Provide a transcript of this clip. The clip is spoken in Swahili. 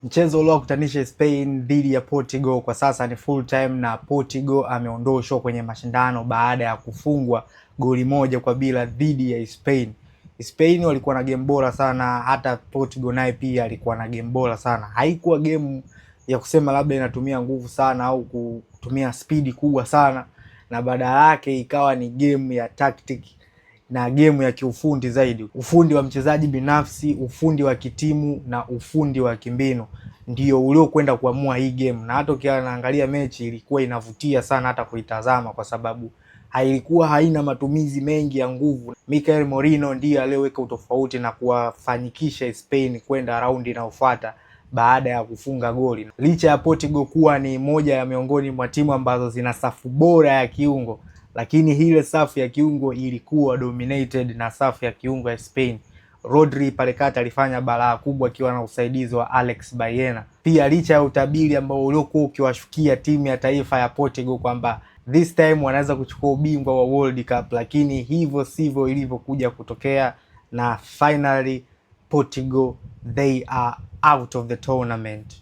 Mchezo uliokutanisha Spain dhidi ya Portugal kwa sasa ni full time na Portugal ameondoshwa kwenye mashindano baada ya kufungwa goli 1-0 dhidi ya Spain. Spain walikuwa na game bora sana, hata Portugal naye pia alikuwa na game bora sana. Haikuwa game ya kusema labda inatumia nguvu sana au kutumia spidi kubwa sana, na badala yake ikawa ni game ya tactic na game ya kiufundi zaidi. Ufundi wa mchezaji binafsi, ufundi wa kitimu na ufundi wa kimbinu ndio uliokwenda kuamua hii game. Na hata ukiangalia mechi ilikuwa inavutia sana hata kuitazama, kwa sababu hailikuwa haina matumizi mengi ya nguvu. Mikel Merino ndiye aliyeweka utofauti na kuwafanyikisha Spain kwenda raundi inayofuata baada ya kufunga goli. Licha ya Portugal kuwa ni moja ya miongoni mwa timu ambazo zina safu bora ya kiungo, lakini ile safu ya kiungo ilikuwa dominated na safu ya kiungo ya Spain. Rodri pale kati alifanya balaa kubwa akiwa na usaidizi wa Alex Baena. Pia licha ya utabiri ambao uliokuwa ukiwashukia timu ya taifa ya Portugal kwamba this time wanaweza kuchukua ubingwa wa World Cup, lakini hivyo sivyo ilivyokuja kutokea, na finally Portugal they are out of the tournament.